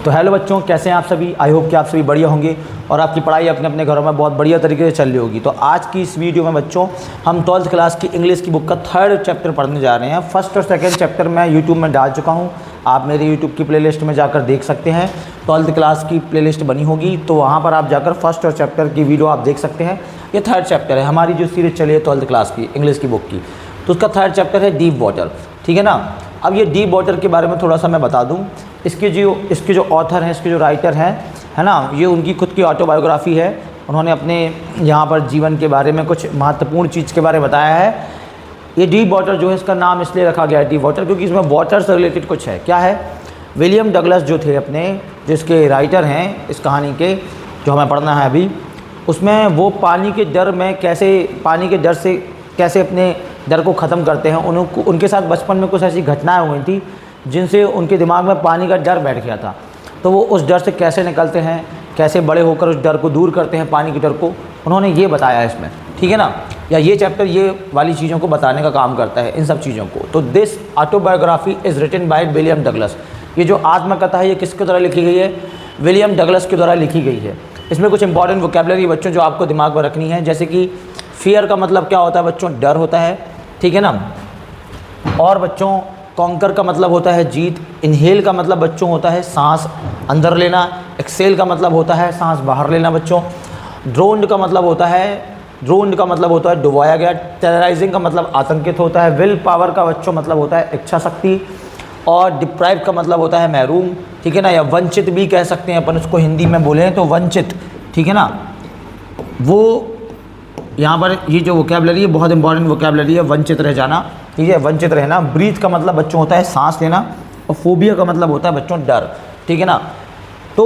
तो हेलो बच्चों, कैसे हैं आप सभी। आई होप कि आप सभी बढ़िया होंगे और आपकी पढ़ाई अपने अपने घरों में बहुत बढ़िया तरीके से चल रही होगी। तो आज की इस वीडियो में बच्चों हम 12th क्लास की इंग्लिश की बुक का 3rd चैप्टर पढ़ने जा रहे हैं। फर्स्ट और सेकंड चैप्टर मैं यूट्यूब में डाल चुका हूं, आप मेरे यूट्यूब की प्लेलिस्ट में जाकर देख सकते हैं। 12th क्लास की प्लेलिस्ट बनी होगी, तो वहाँ पर आप जाकर फर्स्ट और चैप्टर की वीडियो आप देख सकते हैं। ये 3rd चैप्टर है, हमारी जो सीरीज चली है 12th क्लास की इंग्लिश की बुक की, तो उसका 3rd चैप्टर है डीप वाटर। ठीक है ना। अब ये डीप वाटर के बारे में थोड़ा सा मैं बता दूं। इसके जो ऑथर हैं, इसके जो राइटर हैं, है ना, ये उनकी खुद की ऑटोबायोग्राफी है। उन्होंने अपने यहाँ पर जीवन के बारे में कुछ महत्वपूर्ण चीज़ के बारे में बताया है। ये डीप वाटर जो है, इसका नाम इसलिए रखा गया है डीप वाटर क्योंकि इसमें वाटर से रिलेटेड कुछ है। क्या है? विलियम डगलस जो थे अपने, जिसके राइटर हैं इस कहानी के, जो हमें पढ़ना है अभी, उसमें वो पानी के डर से कैसे अपने डर को ख़त्म करते हैं। उनके साथ बचपन में कुछ ऐसी घटनाएं हुई थी जिनसे उनके दिमाग में पानी का डर बैठ गया था। तो वो उस डर से कैसे निकलते हैं, कैसे बड़े होकर उस डर को दूर करते हैं, पानी के डर को, उन्होंने ये बताया है इसमें। ठीक है ना। या ये चैप्टर ये वाली चीज़ों को बताने का काम करता है, इन सब चीज़ों को। तो this autobiography is written by William Douglas. ये जो आत्मकथा है ये किसके द्वारा लिखी गई है? विलियम डगलस के द्वारा लिखी गई है। इसमें कुछ इंपॉर्टेंट वोकैबुलरी बच्चों जो आपको दिमाग में रखनी है, जैसे कि फियर का मतलब क्या होता है बच्चों? डर होता है। ठीक है ना। और बच्चों कॉन्कर का मतलब होता है जीत। इनहेल का मतलब बच्चों होता है सांस अंदर लेना। एक्सेल का मतलब होता है सांस बाहर लेना बच्चों। ड्रोन्ड का मतलब होता है डुबाया गया। टेरराइजिंग का मतलब आतंकित होता है। विल पावर का बच्चों मतलब होता है इच्छा शक्ति। और डिप्राइव का मतलब होता है महरूम। ठीक है ना। या वंचित भी कह सकते हैं अपन उसको, हिंदी में बोलें तो वंचित। ठीक है ना। वो यहाँ पर ये जो वोकैबुलरी है बहुत इंपॉर्टेंट वोकैबुलरी है, वंचित रह जाना। ठीक है, वंचित रहना। ब्रीथ का मतलब बच्चों होता है सांस लेना। और फोबिया का मतलब होता है बच्चों डर। ठीक है ना। तो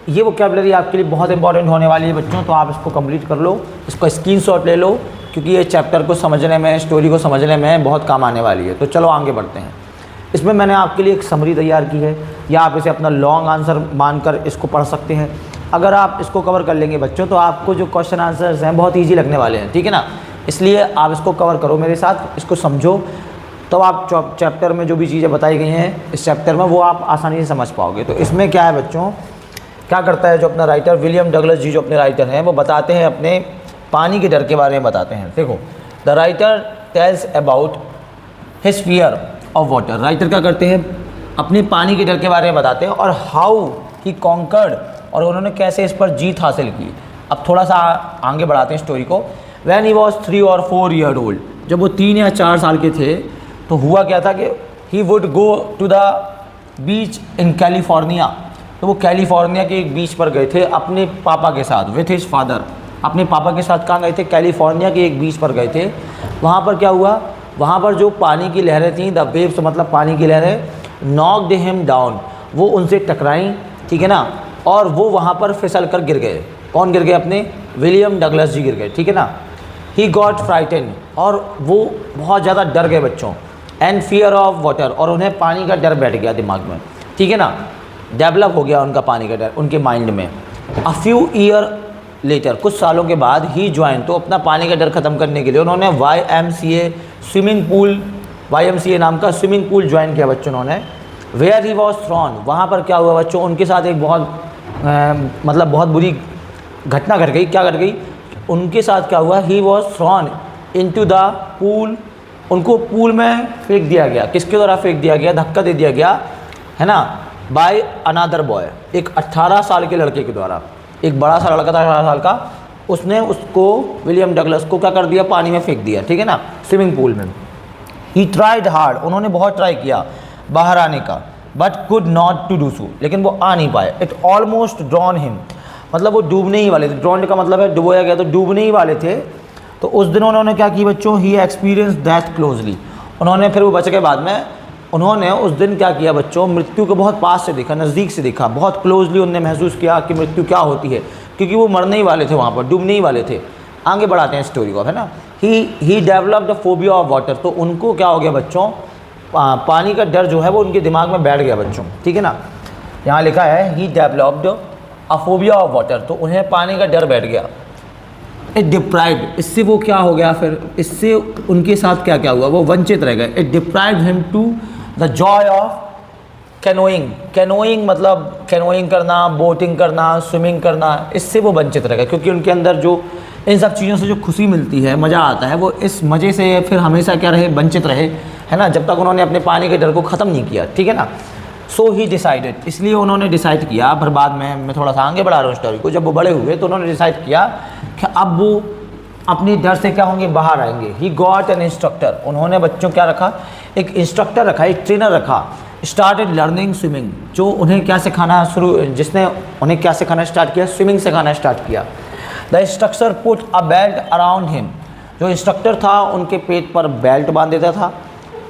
ये वोकैबुलरी आपके लिए बहुत इंपॉर्टेंट होने वाली है बच्चों, तो आप इसको कंप्लीट कर लो, इसको स्क्रीनशॉट ले लो, क्योंकि ये चैप्टर को समझने में, स्टोरी को समझने में बहुत काम आने वाली है। तो चलो आगे बढ़ते हैं। इसमें मैंने आपके लिए एक समरी तैयार की है, या आप इसे अपना लॉन्ग आंसर मानकर इसको पढ़ सकते हैं। अगर आप इसको कवर कर लेंगे बच्चों, तो आपको जो क्वेश्चन आंसर्स हैं बहुत इजी लगने वाले हैं। ठीक है ना। इसलिए आप इसको कवर करो मेरे साथ, इसको समझो, तो आप चैप्टर में जो भी चीज़ें बताई गई हैं इस चैप्टर में, वो आप आसानी से समझ पाओगे। तो इसमें क्या है बच्चों, क्या करता है जो अपना राइटर विलियम डगलस जी जो अपने राइटर हैं, वो बताते हैं अपने पानी के डर के बारे में बताते हैं। देखो, the writer tells about his fear of water. Writer क्या करते हैं? अपने पानी के डर के बारे में बताते हैं, और हाउ ही कॉन्कर्ड, और उन्होंने कैसे इस पर जीत हासिल की। अब थोड़ा सा आगे बढ़ाते हैं स्टोरी को। When he was 3 or 4 years old, जब वो 3 या 4 साल के थे, तो हुआ क्या था कि he would go to the beach in California. तो वो कैलिफोर्निया के एक बीच पर गए थे अपने पापा के साथ, विथ हिज फादर। अपने पापा के साथ कहाँ गए थे? कैलिफोर्निया के एक बीच पर गए थे। वहाँ पर क्या हुआ? वहाँ पर जो पानी की लहरें थीं, द वेव्स मतलब पानी की लहरें, नॉक्ड हिम डाउन, वो उनसे टकराईं। ठीक है ना। और वो वहाँ पर फिसल कर गिर गए। कौन गिर गए? अपने विलियम डगलस जी गिर गए। ठीक है ना। ही गॉट फ्राइटेन, और वो बहुत ज़्यादा डर गए बच्चों। एंड फियर ऑफ वाटर, और उन्हें पानी का डर बैठ गया दिमाग में। ठीक है ना। डेवलप हो गया उनका पानी का डर उनके माइंड में। अ फ्यू ईयर लेटर, कुछ सालों के बाद, ही ज्वाइन, तो अपना पानी का डर ख़त्म करने के लिए उन्होंने YMCA स्विमिंग पूल, YMCA नाम का स्विमिंग पूल ज्वाइन किया बच्चों उन्होंने। वेयर ही वॉज थ्रॉन, वहाँ पर क्या हुआ बच्चों? उनके साथ एक बहुत बुरी घटना घट गई। क्या घट गई? उनके साथ क्या हुआ? He was thrown into the pool, उनको पूल में फेंक दिया गया। किसके द्वारा फेंक दिया गया? धक्का दे दिया गया, है ना, बाय अनदर बॉय, एक 18 साल के लड़के के द्वारा। एक बड़ा सा लड़का था 18 साल का, उसने उसको, विलियम डगलस को क्या कर दिया? पानी में फेंक दिया। ठीक है ना, स्विमिंग पूल में। ही ट्राइड हार्ड, उन्होंने बहुत ट्राई किया बाहर आने का, but could not to do so, लेकिन वो आ नहीं पाए। इट ऑलमोस्ट ड्रॉन हिम, मतलब वो डूबने ही वाले थे। ड्रॉन्ड का मतलब है डुबोया गया, तो डूबने ही वाले थे। तो उस दिन उन्होंने क्या की बच्चों? ही एक्सपीरियंस डेथ क्लोजली, उन्होंने, फिर वो बच गए बाद में, उन्होंने उस दिन क्या किया बच्चों? मृत्यु को बहुत पास से देखा, नज़दीक से देखा, बहुत क्लोजली उन्होंने महसूस किया कि मृत्यु क्या होती है, क्योंकि वो मरने ही वाले थे, वहाँ पर डूबने ही वाले थे। आगे बढ़ाते हैं स्टोरी को, है ना। He developed a phobia of water, तो उनको क्या हो गया बच्चों? पानी का डर जो है वो उनके दिमाग में बैठ गया बच्चों। ठीक है ना। यहाँ लिखा है he developed a phobia of water, तो उन्हें पानी का डर बैठ गया। इट डिप्राइव्ड, इससे वो क्या हो गया? फिर इससे उनके साथ क्या क्या हुआ? वो वंचित रह गए। It deprived him to the joy of canoeing, canoeing मतलब कैनोइंग करना, बोटिंग करना, स्विमिंग करना, इससे वो वंचित रह गए, क्योंकि उनके अंदर जो इन सब चीज़ों से जो खुशी मिलती है, मज़ा आता है, वो इस मज़े से फिर हमेशा क्या रहे, वंचित रहे, है ना, जब तक उन्होंने अपने पानी के डर को ख़त्म नहीं किया, ठीक है ना। सो ही डिसाइडेड, इसलिए उन्होंने डिसाइड किया, फिर बाद में मैं थोड़ा सा आगे बढ़ा रहा हूँ स्टोरी को, जब वो बड़े हुए तो उन्होंने डिसाइड किया कि अब वो अपनी डर से क्या होंगे, बाहर आएंगे। ही गॉट एन इंस्ट्रक्टर, उन्होंने बच्चों क्या रखा, एक इंस्ट्रक्टर रखा, एक ट्रेनर रखा। स्टार्टेड लर्निंग स्विमिंग, जो उन्हें क्या सिखाना शुरू, जिसने उन्हें क्या सिखाना स्टार्ट किया, स्विमिंग सिखाना स्टार्ट किया। The instructor put a belt around him, जो इंस्ट्रक्टर था उनके पेट पर बेल्ट बांध देता था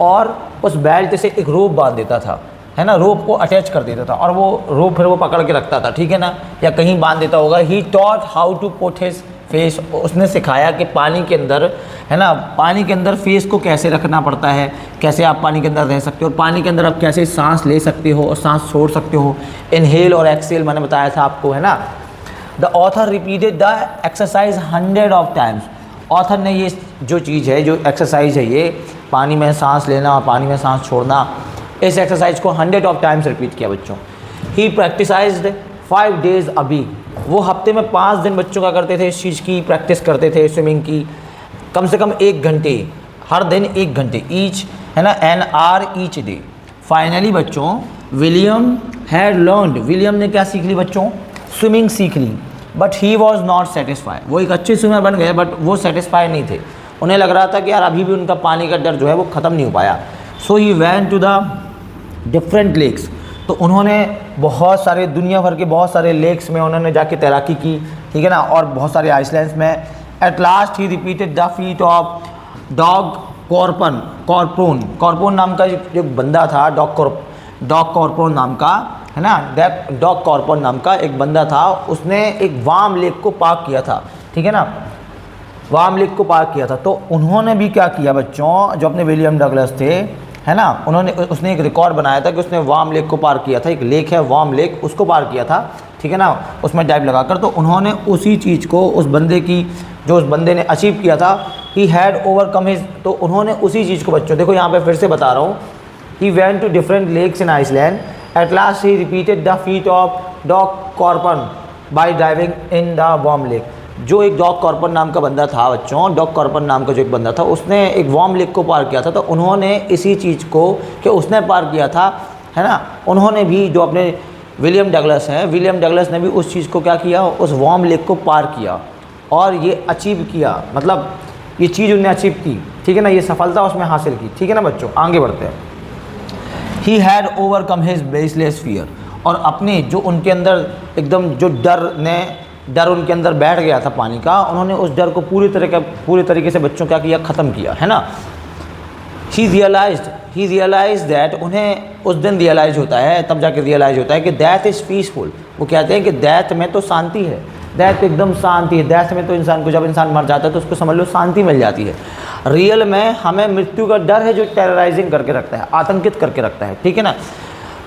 और उस बेल्ट से एक रोप बांध देता था, है ना, रोप को अटैच कर देता था और वो रोप फिर वो पकड़ के रखता था, ठीक है ना, या कहीं बांध देता होगा। He taught how to put his face, उसने सिखाया कि पानी के अंदर, है ना, पानी के अंदर फेस को कैसे रखना पड़ता है, कैसे आप पानी के अंदर रह सकते हो और पानी के अंदर आप कैसे सांस ले सकते हो और सांस छोड़ सकते हो, इनहेल और एक्सेल मैंने बताया था आपको, है ना। The author repeated the exercise 100 of times, author ने ये जो चीज़ है, जो एक्सरसाइज है, ये पानी में सांस लेना और पानी में सांस छोड़ना, इस एक्सरसाइज को 100 ऑफ टाइम्स रिपीट किया बच्चों। ही प्रैक्टिसाइज्ड 5 डेज अ वीक, वो हफ्ते में 5 दिन बच्चों का करते थे, इस चीज़ की प्रैक्टिस करते थे, स्विमिंग की, कम से कम 1 घंटे, हर दिन 1 घंटे ईच, है ना, an hour each day. Finally बच्चों विलियम हैड लर्नड, विलियम ने क्या सीख ली बच्चों, स्विमिंग सीख ली। But he was not satisfied, वो एक अच्छे स्विमर बन गए बट वो सेटिस्फाइड नहीं थे, उन्हें लग रहा था कि यार अभी भी उनका पानी का डर जो है वो ख़त्म नहीं हो पाया। So he went to the different lakes, तो उन्होंने बहुत सारे, दुनिया भर के बहुत सारे लेक्स में उन्होंने जाके तैराकी की, ठीक है ना, और बहुत सारे आइसलैंड्स में। At last he repeated the feat of dog Corpon नाम का जो बंदा था, डॉग कॉर्पोन नाम का, है ना, डॉग कॉर्पोन नाम का एक बंदा था, उसने एक वार्म लेक को पार किया था, ठीक है ना, वार्म लेक को पार किया था। तो उन्होंने भी क्या किया बच्चों, जो अपने विलियम डगलस थे, है ना, उसने एक रिकॉर्ड बनाया था कि उसने वार्म लेक को पार किया था, एक लेक है वार्म लेक, उसको पार किया था, ठीक है ना, उसमें डाइव लगाकर। तो उन्होंने उसी चीज़ को, उस बंदे की, जो उस बंदे ने अचीव किया था, ही हैड ओवरकम हिज, तो उन्होंने उसी चीज़ को बच्चों, देखो यहाँ पे फिर से बता रहा हूँ, he went to different lakes in Iceland, at last he repeated the feat of dog Corpon by diving in the warm lake. जो एक डॉग कॉर्पन नाम का बंदा था बच्चों, डॉग कॉर्पन नाम का जो एक बंदा था, उसने एक वार्म लेक को पार किया था, तो उन्होंने इसी चीज़ को कि उसने पार किया था, है ना, उन्होंने भी, जो अपने विलियम डगलस हैं, विलियम डगलस ने भी उस चीज़ को क्या किया, उस वार्म लेक को पार किया और ये अचीव किया, मतलब ये चीज़ उन्होंने अचीव की, ठीक है ना, ये सफलता उसमें हासिल की, ठीक है ना बच्चों। आगे बढ़ते हैं। He had overcome his baseless fear, और अपने जो उनके अंदर एकदम जो डर उनके अंदर बैठ गया था पानी का, उन्होंने उस डर को पूरे तरीके से बच्चों क्या किया, ख़त्म किया, है ना। ही रियलाइज दैट, उन्हें उस दिन रियलाइज़ होता है, तब जाके रियलाइज़ होता है कि डेथ इज़ पीसफुल। वो कहते हैं कि डेथ में तो शांति है, डेथ एकदम शांति है, डेथ में तो इंसान को, जब इंसान मर जाता है तो उसको समझ लो शांति मिल जाती है। रियल में हमें मृत्यु का डर है जो टेरराइजिंग करके रखता है, आतंकित करके रखता है, ठीक है ना।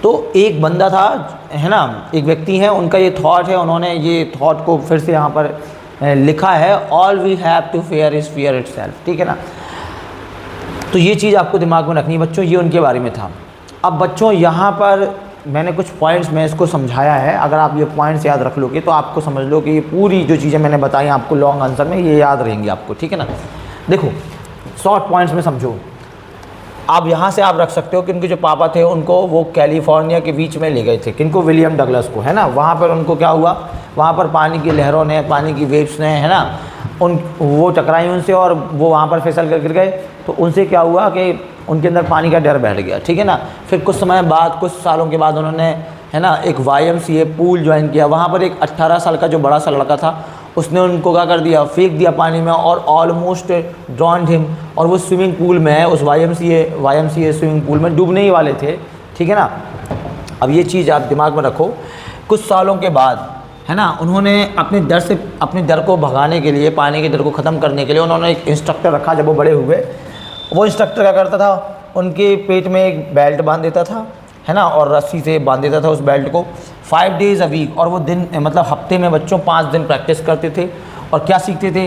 तो एक बंदा था, है ना, एक व्यक्ति है, उनका ये थॉट है, उन्होंने ये थॉट को फिर से यहाँ पर लिखा है, all we have to fair is fear itself, ठीक है ना। तो ये चीज़ आपको दिमाग में रखनी है बच्चों, ये उनके बारे में था। अब बच्चों यहाँ पर मैंने कुछ पॉइंट्स में इसको समझाया है, अगर आप ये पॉइंट्स याद रख लोगे तो आपको समझ लो कि ये पूरी जो चीज़ें मैंने बताई आपको लॉन्ग आंसर में ये याद रहेंगी आपको, ठीक है ना। देखो शॉर्ट पॉइंट्स में समझो, आप यहाँ से आप रख सकते हो कि उनके जो पापा थे उनको वो कैलिफोर्निया के बीच में ले गए थे, किनको, विलियम डगलस को, है ना। वहाँ पर उनको क्या हुआ, वहाँ पर पानी की लहरों ने, पानी की वेव्स ने, है ना, वो टकराई उनसे और वो वहाँ पर फिसल कर गिर गए। तो उनसे क्या हुआ कि उनके अंदर पानी का डर बैठ गया, ठीक है ना। फिर कुछ समय बाद, कुछ सालों के बाद उन्होंने, है ना, एक YMCA पूल ज्वाइन किया। वहाँ पर एक 18 साल का जो बड़ा सा लड़का था, उसने उनको क्या कर दिया, फेंक दिया पानी में और ऑलमोस्ट ड्रॉन्ड हिम, और वो स्विमिंग पूल में, उस YMCA स्विमिंग पूल में डूबने ही वाले थे, ठीक है ना। अब ये चीज़ आप दिमाग में रखो। कुछ सालों के बाद, है ना, उन्होंने अपने डर को भगाने के लिए, पानी के डर को ख़त्म करने के लिए उन्होंने एक इंस्ट्रक्टर रखा। जब वो बड़े हुए, वो इंस्ट्रक्टर क्या करता था, उनके पेट में एक बेल्ट बांध देता था, है ना, और रस्सी से बांध देता था उस बेल्ट को 5 डेज़ अ वीक। और वो दिन, मतलब हफ्ते में बच्चों 5 दिन प्रैक्टिस करते थे और क्या सीखते थे,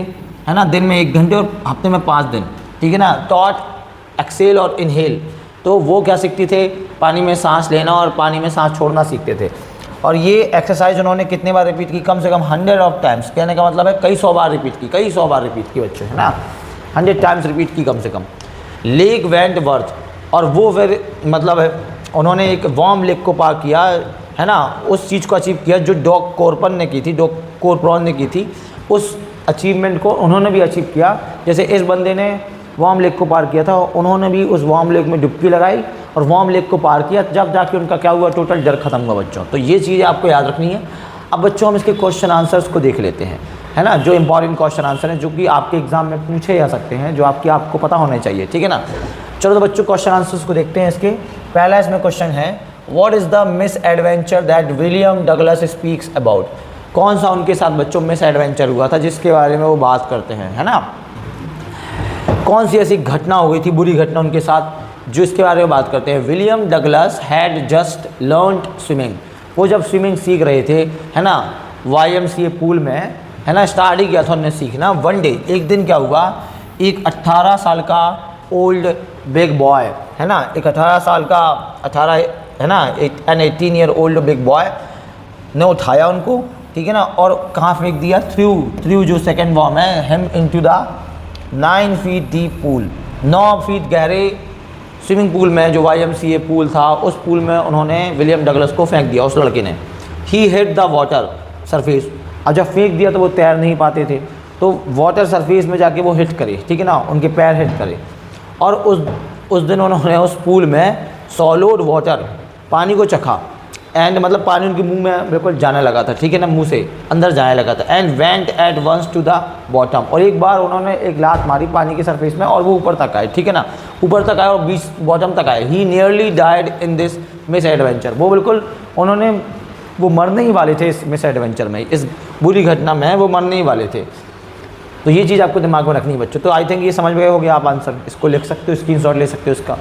है ना, दिन में 1 घंटे और हफ्ते में 5 दिन, ठीक है ना। टॉट एक्सेल और इनहेल, तो वो क्या सीखते थे, पानी में सांस लेना और पानी में सांस छोड़ना सीखते थे। और ये एक्सरसाइज उन्होंने कितने बार रिपीट की, कम से कम 100 ऑफ टाइम्स, कहने का मतलब है कई सौ बार रिपीट की, कई सौ बार रिपीट की बच्चों, है ना, 100 टाइम्स रिपीट की कम से कम। लेक वेंटवर्थ, और वो फिर मतलब है उन्होंने एक वार्म लेक को पार किया, है ना, उस चीज़ को अचीव किया जो डॉग कॉर्पन ने की थी, डॉग कॉर्पन ने की थी, उस अचीवमेंट को उन्होंने भी अचीव किया। जैसे इस बंदे ने वार्म लेक को पार किया था, उन्होंने भी उस वार्म लेक में डुबकी लगाई और वार्म लेक को पार किया, जब जाके उनका क्या हुआ, टोटल डर खत्म हुआ बच्चों। तो ये चीज़ें आपको याद रखनी है। अब बच्चों हम इसके क्वेश्चन आंसर्स को देख लेते हैं, है ना, जो इंपॉर्टेंट क्वेश्चन आंसर हैं जो कि आपके एग्जाम में पूछे जा सकते हैं, जो आपको पता होने चाहिए, ठीक है ना। चलो तो बच्चों क्वेश्चन आंसर्स को देखते हैं इसके। पहला इसमें क्वेश्चन है, what is the miss adventure that William Douglas speaks about. कौन सा उनके साथ बच्चों मिस एडवेंचर हुआ था जिसके बारे में वो बात करते हैं, है ना, कौन सी ऐसी घटना हो गई थी, बुरी घटना उनके साथ जो इसके बारे में बात करते हैं। William Douglas had just learned swimming, वो जब स्विमिंग सीख रहे थे, है ना, YMCA पूल में, है ना, स्टार्ट ही किया था उन्होंने सीखना। वन डे, एक दिन क्या हुआ, एक 18 साल का ओल्ड बिग बॉय, है ना, एक 18 साल का 18 है ना, an 18 year old big boy ने उठाया उनको, ठीक है ना, और कहाँ फेंक दिया, थ्रू जो सेकेंड वॉर्म है, him into the 9 feet deep pool, 9 feet गहरे स्विमिंग पूल में जो YMCA पूल था, उस पूल में उन्होंने विलियम डगलस को फेंक दिया, उस लड़के ने। ही हिट द वाटर सरफेस, अब जब फेंक दिया तो वो तैर नहीं पाते थे, तो वाटर सरफेस में जाके वो हिट करे, ठीक है ना, उनके पैर हिट करे। और उस दिन उन्होंने उस पूल में सॉलिड वाटर, पानी को चखा, एंड मतलब पानी उनके मुंह में बिल्कुल जाने लगा था, ठीक है ना, मुंह से अंदर जाने लगा था। And went at once to the bottom, और एक बार उन्होंने एक लात मारी पानी के सरफेस में और वो ऊपर तक आए, ठीक है ना, ऊपर तक आए और बीच बॉटम तक आए। He nearly died in this misadventure, वो बिल्कुल उन्होंने, वो मरने ही वाले थे इस मिस एडवेंचर में, इस बुरी घटना में वो मरने ही वाले थे। तो ये चीज़ आपको दिमाग में रखनी है बच्चों। तो आई थिंक ये समझ गए होगे आप आंसर, इसको लिख सकते हो, स्क्रीनशॉट ले सकते हो इसका।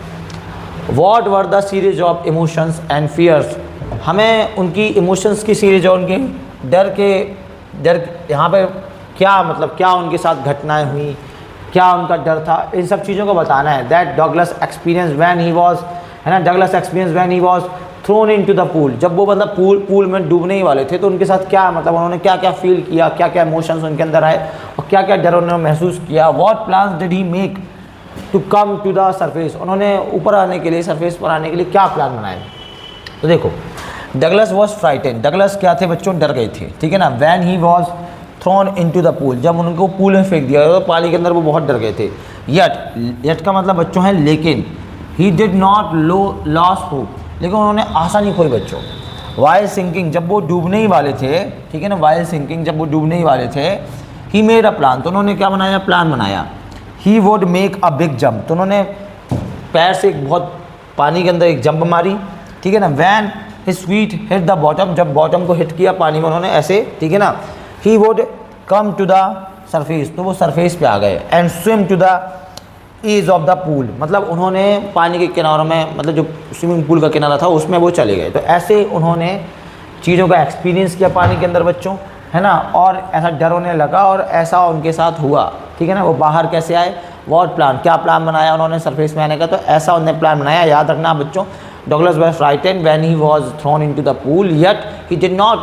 What were the series of emotions and fears, हमें उनकी इमोशंस की सीरीज और उनके डर यहाँ पे क्या मतलब क्या उनके साथ घटनाएं हुई, क्या उनका डर था, इन सब चीज़ों को बताना है। That Douglas experience when he was, है ना, Douglas experience when he was thrown into the pool, जब वो बंदा पूल में डूबने ही वाले थे तो उनके साथ क्या मतलब उन्होंने क्या क्या फील किया, क्या क्या इमोशंस उनके अंदर आए और क्या क्या डर उन्होंने महसूस किया। What plans did he make to come to the surface, उन्होंने ऊपर आने के लिए, सरफेस पर आने के लिए क्या प्लान बनाए। तो देखो, डगलस वॉज फ्राइटेन, डगलस क्या थे बच्चों, डर गए थे, ठीक है ना। Van he was throne into the pool, जब उनको पूल में फेंक दिया तो पानी के अंदर वो बहुत डर गए थे। यट का मतलब बच्चों है लेकिन, he did not loss hope, लेकिन उन्होंने आशा नहीं खोई बच्चों। वाइल सिंकिंग, जब वो डूबने ही वाले थे, ठीक है ना, वाइल सिंकिंग, जब वो डूबने ही वाले थे, ही मेड अ प्लान, तो उन्होंने क्या बनाया, प्लान बनाया। ही would make a big jump, तो उन्होंने पैर से एक बहुत पानी के अंदर एक जंप मारी, ठीक है ना। When his feet hit the bottom, जब बॉटम को हिट किया पानी में उन्होंने ऐसे, ठीक है ना। He would come to the surface, तो वो सरफेस पे आ गए। And swim to the edge of the pool, मतलब उन्होंने पानी के किनारों में, मतलब जो स्विमिंग पूल का किनारा था उसमें वो चले गए। तो ऐसे उन्होंने चीज़ों का एक्सपीरियंस किया पानी के अंदर बच्चों, है ना, और ऐसा डर होने लगा और ऐसा उनके साथ हुआ, ठीक है ना। वो बाहर कैसे आए, वॉट प्लान, क्या प्लान बनाया उन्होंने सरफेस में आने का, तो ऐसा उन्होंने प्लान बनाया। याद रखना बच्चों, Douglas was frightened when he was thrown into the pool, yet he did not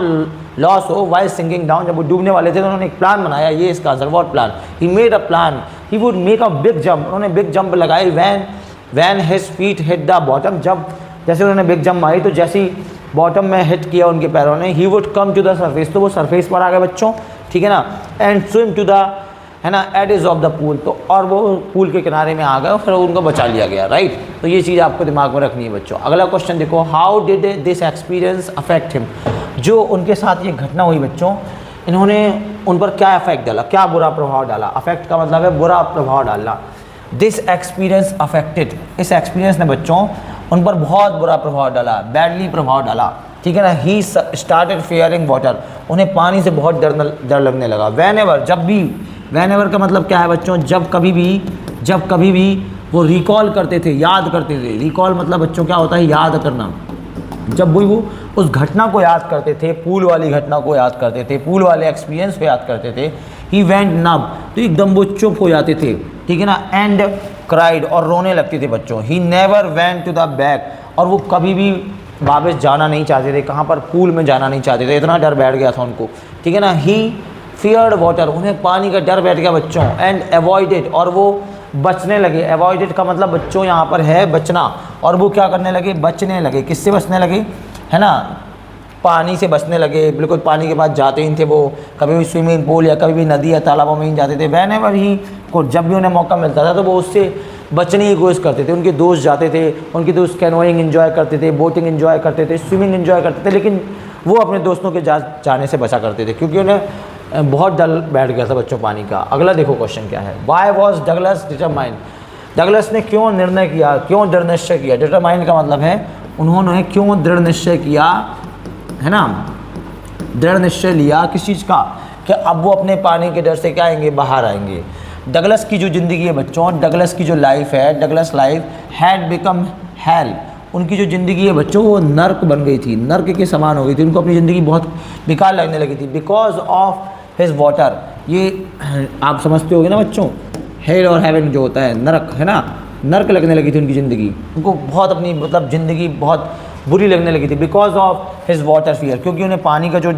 loss हो व्हाइल सिंकिंग डाउन, जब वो डूबने वाले थे तो उन्होंने एक प्लान बनाया, ये इसका answer, what plan, he made a plan, he would make a big jump, उन्होंने बिग जंप लगाई। When his feet hit the bottom, जब जैसे उन्होंने बिग जंप मारी तो जैसे ही बॉटम में हिट किया उनके पैरों ने, he would come to the surface, तो वो सरफेस पर आ गए बच्चों, ठीक है ना। एंड स्विम टू द, है ना, एज ऑफ द पूल, तो और वो पूल के किनारे में आ गए और फिर उनको बचा लिया गया, राइट। तो ये चीज़ आपको दिमाग में रखनी है बच्चों। अगला क्वेश्चन देखो, how did this experience affect him, जो उनके साथ ये घटना हुई बच्चों, इन्होंने उन पर क्या इफेक्ट डाला, क्या बुरा प्रभाव डाला। अफेक्ट का मतलब है बुरा प्रभाव डालना। दिस एक्सपीरियंस अफेक्टेड, इस एक्सपीरियंस ने बच्चों उन पर बहुत बुरा प्रभाव डाला, बैडली प्रभाव डाला, ठीक है ना। ही स्टार्टेड फेयरिंग वाटर, उन्हें पानी से बहुत डर लगने लगा। वैन एवर, जब भी, वैन एवर का मतलब क्या है बच्चों, जब कभी भी वो रिकॉल करते थे, याद करते थे। रिकॉल मतलब बच्चों क्या होता है, याद करना। जब भी वो उस घटना को याद करते थे, पूल वाली घटना को याद करते थे, पूल वाले एक्सपीरियंस को याद करते थे, ही वेंट नब, तो एकदम वो चुप हो जाते थे, ठीक है ना। एंड क्राइड, और रोने लगती थी बच्चों। He never went to the back, और वो कभी भी वापस जाना नहीं चाहते थे। कहाँ पर? पूल में जाना नहीं चाहते थे, इतना डर बैठ गया था उनको, ठीक है ना। ही फियर्ड वाटर, उन्हें पानी का डर बैठ गया बच्चों। एंड अवॉइडेड, और वो बचने लगे। अवॉइडेड का मतलब बच्चों यहाँ पर है बचना, और वो क्या करने लगे? बचने लगे। किससे बचने लगे? है ना, पानी से बचने लगे। बिल्कुल पानी के पास जाते ही थे वो, कभी भी स्विमिंग पूल या कभी भी नदी या तालाबों में ही जाते थे। व्हेनेवर ही को, जब भी उन्हें मौका मिलता था तो वो उससे बचने की कोशिश करते थे। उनके दोस्त जाते थे, उनके दोस्त कैनोइंग एंजॉय करते थे, बोटिंग एंजॉय करते थे, स्विमिंग एंजॉय करते थे, लेकिन वो अपने दोस्तों के जाने से बचा करते थे, क्योंकि उन्हें बहुत डर बैठ गया था बच्चों पानी का। अगला देखो क्वेश्चन क्या है। Why was Douglas determined, Douglas ने क्यों निर्णय किया, क्यों दृढ़ निश्चय किया? डिटरमाइंड का मतलब है उन्होंने क्यों दृढ़ निश्चय किया, है ना, दृढ़ निश्चय लिया किस चीज़ का, कि अब वो अपने पानी के डर से क्या आएंगे? बाहर आएंगे। डगलस की जो ज़िंदगी है बच्चों, डगलस की जो लाइफ है, Douglas life had become hello, उनकी जो ज़िंदगी है बच्चों वो नर्क बन गई थी, नर्क के समान हो गई थी। उनको अपनी ज़िंदगी बहुत बेकार लगने लगी थी। बिकॉज ऑफ हिज वाटर, ये आप समझते होगे ना बच्चों, हेल और हेवन जो होता है नरक, है ना, नर्क लगने लगी थी उनकी ज़िंदगी। उनको बहुत अपनी मतलब ज़िंदगी बहुत बुरी लगने लगी थी। Because of his water fear, क्योंकि उन्हें पानी का जो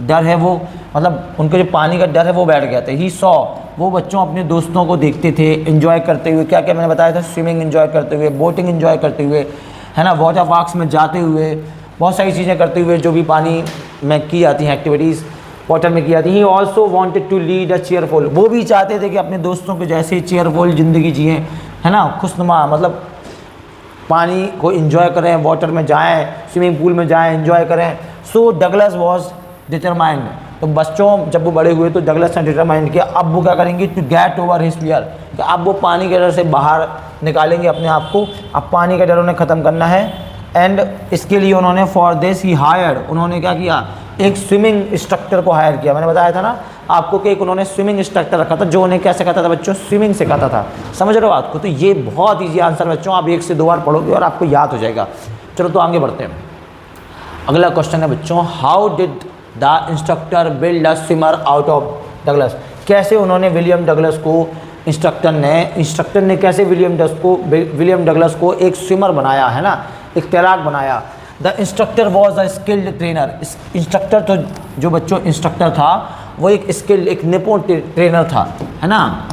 डर है वो, मतलब उनका जो पानी का डर है वो बैठ गया था। ही सॉ, वो बच्चों अपने दोस्तों को देखते थे एंजॉय करते हुए, क्या क्या मैंने बताया था, स्विमिंग एंजॉय करते हुए, बोटिंग एंजॉय करते हुए, है ना, वाटर पार्क्स में जाते हुए, बहुत सारी चीज़ें करते हुए जो भी पानी में की जाती हैं एक्टिविटीज़, वाटर में की जाती हैं। He also wanted to lead a cheerful, वो भी चाहते थे कि अपने दोस्तों के जैसे चेयरफुल ज़िंदगी जिएँ, है ना, खुशनुमा, मतलब पानी को एंजॉय करें, वाटर में जाएं, स्विमिंग पूल में जाएं, एंजॉय करें। सो डगलस वॉज डिटरमाइंड, तो बच्चों जब वो बड़े हुए तो डगलस ने डिटरमाइंड किया अब वो क्या करेंगे? To get over his fear, कि अब वो पानी के डर से बाहर निकालेंगे अपने आप को, अब पानी का डर उन्हें ख़त्म करना है। एंड इसके लिए उन्होंने फॉर दिस ही हायर्ड, उन्होंने क्या किया? एक स्विमिंग इंस्ट्रक्टर को हायर किया। मैंने बताया था ना आपको कि एक उन्होंने स्विमिंग इंस्ट्रक्टर रखा था जो उन्हें क्या सिखाता था बच्चों? स्विमिंग सिखाता था। समझ रहे हो आपको? तो ये बहुत ईजी आंसर बच्चों, आप 1 से 2 बार पढ़ोगे और आपको याद हो जाएगा। चलो तो आगे बढ़ते हैं। अगला क्वेश्चन है बच्चों, how did the instructor build a swimmer out of Douglas, कैसे उन्होंने विलियम डगलस को, इंस्ट्रक्टर ने कैसे विलियम डगलस को एक स्विमर बनाया, है ना, एक तैराक बनाया। The instructor was a skilled trainer, instructor तो जो बच्चों इंस्ट्रक्टर था वो एक स्किल्ड, एक निपुण ट्रेनर था, है ना,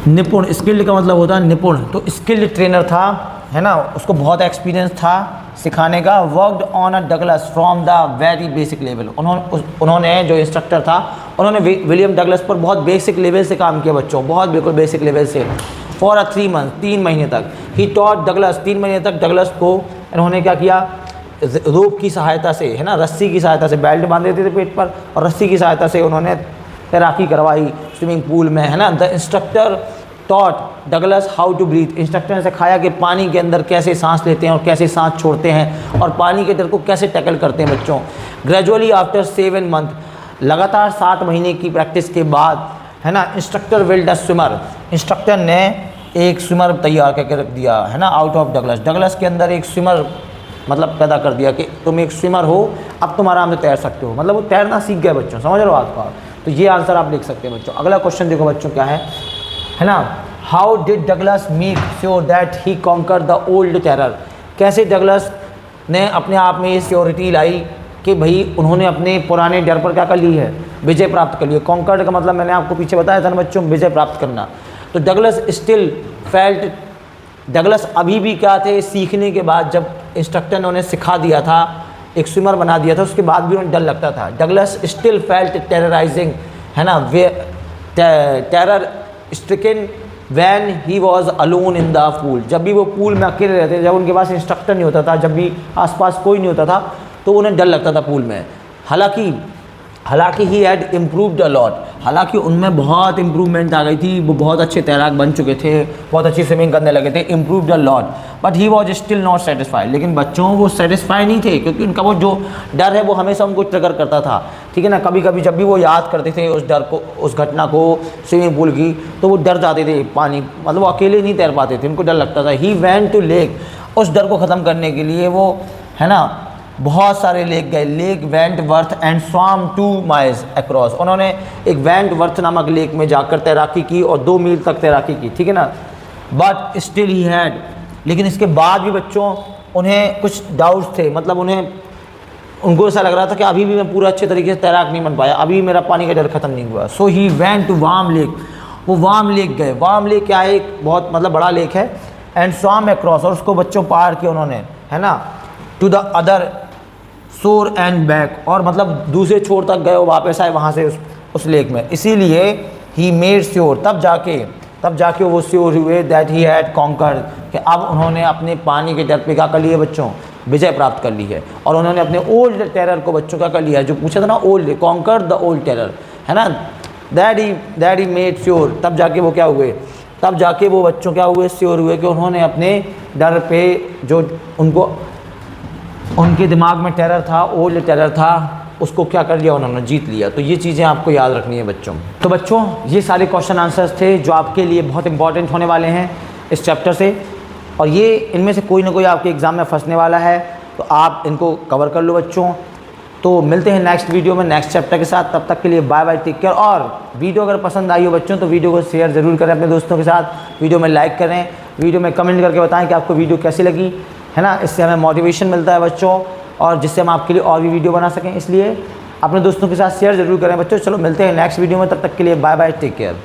निपुण, स्किल्ड का मतलब होता है निपुण, तो स्किल्ड ट्रेनर था, है ना, उसको बहुत एक्सपीरियंस था सिखाने का। Worked on a Douglas from the very basic level, उन्होंने जो इंस्ट्रक्टर था उन्होंने विलियम डगलस पर बहुत बेसिक लेवल से काम किया बच्चों, बहुत बिल्कुल बेसिक लेवल से। फॉर अ 3 मंथ, 3 महीने तक। ही टॉट डगलस, 3 महीने तक डगलस को इन्होंने क्या किया? रोप की सहायता से, है ना, रस्सी की सहायता से, बेल्ट बांध देते थे पेट पर और रस्सी की सहायता से उन्होंने तैराकी करवाई स्विमिंग पूल में, है ना। The instructor taught Douglas how to breathe, instructor ने सिखाया कि पानी के अंदर कैसे सांस लेते हैं और कैसे सांस छोड़ते हैं और पानी के डर को कैसे टैकल करते हैं बच्चों। ग्रेजुअली आफ्टर 7 मंथ, लगातार 7 महीने की प्रैक्टिस के बाद, है ना, instructor build a swimmer, instructor ने एक स्विमर तैयार करके रख दिया, है ना, आउट ऑफ डगलस, डगलस के अंदर एक स्विमर मतलब पैदा कर दिया कि तुम एक स्विमर हो, अब तुम आराम से तैर सकते हो, मतलब वो तैरना सीख गए बच्चों। समझ रहे हो आपका? तो ये आंसर आप लिख सकते हैं बच्चों। अगला क्वेश्चन देखो बच्चों क्या है ना, how did Douglas make sure that he conquer the old terror, कैसे डगलस ने अपने आप में ये श्योरिटी लाई कि भाई उन्होंने अपने पुराने डर पर क्या कर ली है? विजय प्राप्त कर ली है। कॉन्कर्ड का मतलब मैंने आपको पीछे बताया था ना बच्चों, विजय प्राप्त करना। तो डगलस स्टिल फेल्ट, डगलस अभी भी क्या थे? सीखने के बाद जब इंस्ट्रक्टर ने उन्हें सिखा दिया था, एक स्विमर बना दिया था, उसके बाद भी उन्हें डर लगता था। डगलस स्टिल फेल्ट टेरराइजिंग, है ना, way terror stricken when he was alone in the pool, जब भी वो पूल में अकेले रहते थे, जब उनके पास इंस्ट्रक्टर नहीं होता था, जब भी आसपास कोई नहीं होता था तो उन्हें डर लगता था पूल में। हालांकि he had improved a lot, हालांकि उनमें बहुत इंप्रूवमेंट आ गई थी, वो बहुत अच्छे तैराक बन चुके थे, बहुत अच्छी स्विमिंग करने लगे थे, improved a lot, but he was still not satisfied, लेकिन बच्चों वो सेटिस्फाई नहीं थे क्योंकि उनका वो जो डर है वो हमेशा उनको ट्रिगर करता था, ठीक है ना। कभी कभी जब भी वो याद करते थे उस डर को, उस घटना को स्विमिंग पूल की, तो वो डर जाते थे पानी, मतलब वो अकेले नहीं तैर पाते थे, उनको डर लगता था। ही वेंट टू लेक, उस डर को ख़त्म करने के लिए वो, है ना, बहुत सारे लेक गए। लेक वेंट वर्थ एंड स्वाम 2 माइल्स अक्रॉस, उन्होंने एक वेंट वर्थ नामक लेक में जाकर तैराकी की और 2 मील तक तैराकी की, ठीक है ना। बट स्टिल ही हैड, लेकिन इसके बाद भी बच्चों उन्हें कुछ डाउट्स थे, मतलब उनको ऐसा लग रहा था कि अभी भी मैं पूरा अच्छे तरीके से तैराक नहीं बन पाया, अभी मेरा पानी का डर ख़त्म नहीं हुआ। So he went to warm lake, वो वार्म लेक गए। वार्म लेक क्या है, एक बहुत मतलब बड़ा लेक है। एंड स्वाम अक्रॉस, और उसको बच्चों पार किया उन्होंने, है ना, टू द अदर शोर एंड बैक, और मतलब दूसरे छोर तक गए, वापस आए वहाँ से उस लेक में। इसीलिए ही मेड श्योर, तब जाके वो श्योर हुए दैट ही हैड कॉन्कर्ड, कि अब उन्होंने अपने पानी के डर पे क्या कर लिया बच्चों, विजय प्राप्त कर ली है। और उन्होंने अपने ओल्ड टेरर को बच्चों क्या कर लिया है, जो पूछा था ना, old conquer the old terror, है ना, दैट ही मेड श्योर, तब जाके वो क्या हुए, तब जाके वो बच्चों क्या हुए, श्योर हुए कि उन्होंने अपने डर पे, जो उनके दिमाग में टेरर था, ओल्ड टेरर था, उसको क्या कर लिया, उन्होंने जीत लिया। तो ये चीज़ें आपको याद रखनी है बच्चों। तो बच्चों ये सारे क्वेश्चन आंसर्स थे जो आपके लिए बहुत इंपॉर्टेंट होने वाले हैं इस चैप्टर से, और ये इनमें से कोई ना कोई आपके एग्ज़ाम में फंसने वाला है, तो आप इनको कवर कर लो बच्चों। तो मिलते हैं नेक्स्ट वीडियो में नेक्स्ट चैप्टर के साथ, तब तक के लिए बाय बाय, टेक केयर। और वीडियो अगर पसंद आई हो बच्चों तो वीडियो को शेयर ज़रूर करें अपने दोस्तों के साथ, वीडियो में लाइक करें, वीडियो में कमेंट करके बताएं कि आपको वीडियो कैसी लगी, है ना, इससे हमें मोटिवेशन मिलता है बच्चों, और जिससे हम आपके लिए और भी वीडियो बना सकें। इसलिए अपने दोस्तों के साथ शेयर ज़रूर करें बच्चों। चलो मिलते हैं नेक्स्ट वीडियो में, तब तक के लिए बाय बाय, टेक केयर।